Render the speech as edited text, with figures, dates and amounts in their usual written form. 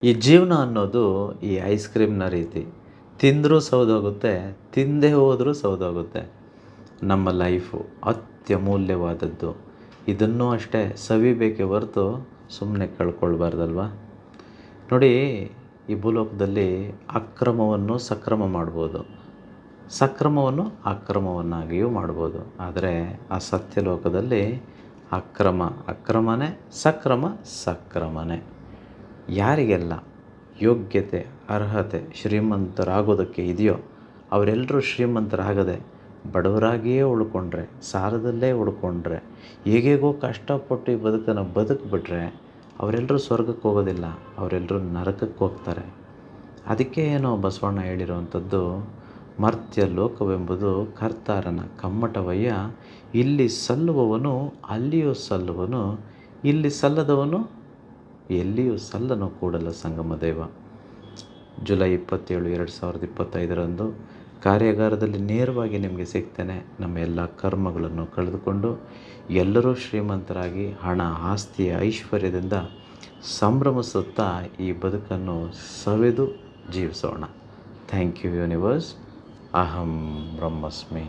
ಈ ಜೀವನ ಅನ್ನೋದು ಈ ಐಸ್ ಕ್ರೀಮ್‌ನ ರೀತಿ. ತಿಂದರೂ ಸೌದೋಗುತ್ತೆ, ತಿನ್ನದೇ ಹೋದರೂ ಸೌದೋಗುತ್ತೆ. ನಮ್ಮ ಲೈಫು ಅತ್ಯಮೂಲ್ಯವಾದದ್ದು. ಇದನ್ನೂ ಅಷ್ಟೇ ಸವಿಬೇಕೇ ಹೊರತು ಸುಮ್ಮನೆ ಕಳ್ಕೊಳ್ಬಾರ್ದಲ್ವಾ? ನೋಡಿ, ಈ ಭೂಲೋಕದಲ್ಲಿ ಅಕ್ರಮವನ್ನು ಸಕ್ರಮ ಮಾಡ್ಬೋದು. ಸಕ್ರಮವನ್ನು ಅಕ್ರಮವನ್ನಾಗಿಯೂ ಮಾಡ್ಬೋದು. ಆದರೆ ಆ ಸತ್ಯಲೋಕದಲ್ಲಿ ಅಕ್ರಮನೇ, ಸಕ್ರಮ ಸಕ್ರಮನೇ. ಯಾರಿಗೆಲ್ಲ ಯೋಗ್ಯತೆ, ಅರ್ಹತೆ, ಶ್ರೀಮಂತರಾಗೋದಕ್ಕೆ ಇದೆಯೋ ಅವರೆಲ್ಲರೂ ಶ್ರೀಮಂತರಾಗದೆ ಬಡವರಾಗಿಯೇ ಉಳ್ಕೊಂಡ್ರೆ, ಸಾಲದಲ್ಲೇ ಉಳ್ಕೊಂಡ್ರೆ, ಹೇಗೇಗೋ ಕಷ್ಟಪಟ್ಟು ಈ ಬದುಕನ್ನು ಬದುಕಿಬಿಟ್ರೆ ಅವರೆಲ್ಲರೂ ಸ್ವರ್ಗಕ್ಕೆ ಹೋಗೋದಿಲ್ಲ, ಅವರೆಲ್ಲರೂ ನರಕಕ್ಕೆ ಹೋಗ್ತಾರೆ. ಅದಕ್ಕೆ ಏನೋ ಬಸವಣ್ಣ ಹೇಳಿರುವಂಥದ್ದು, ಮರ್ತ್ಯ ಲೋಕವೆಂಬುದು ಕರ್ತಾರನ ಕಮ್ಮಟವಯ್ಯ, ಇಲ್ಲಿ ಸಲ್ಲುವವನು ಅಲ್ಲಿಯೂ ಸಲ್ಲುವನು, ಇಲ್ಲಿ ಸಲ್ಲದವನು ಎಲ್ಲಿಯೂ ಸಲ್ಲನು ಕೂಡಲ ಸಂಗಮ ದೇವ. ಜುಲೈ 27, 2025 ಕಾರ್ಯಾಗಾರದಲ್ಲಿ ನೇರವಾಗಿ ನಿಮಗೆ ಸಿಗ್ತೇನೆ. ನಮ್ಮ ಎಲ್ಲ ಕರ್ಮಗಳನ್ನು ಕಳೆದುಕೊಂಡು ಎಲ್ಲರೂ ಶ್ರೀಮಂತರಾಗಿ ಹಣ, ಆಸ್ತಿ, ಐಶ್ವರ್ಯದಿಂದ ಸಂಭ್ರಮಿಸುತ್ತಾ ಈ ಬದುಕನ್ನು ಸವೆದು ಜೀವಿಸೋಣ. Thank you universe. ಅಹಂ ಬ್ರಹ್ಮಸ್ಮಿ.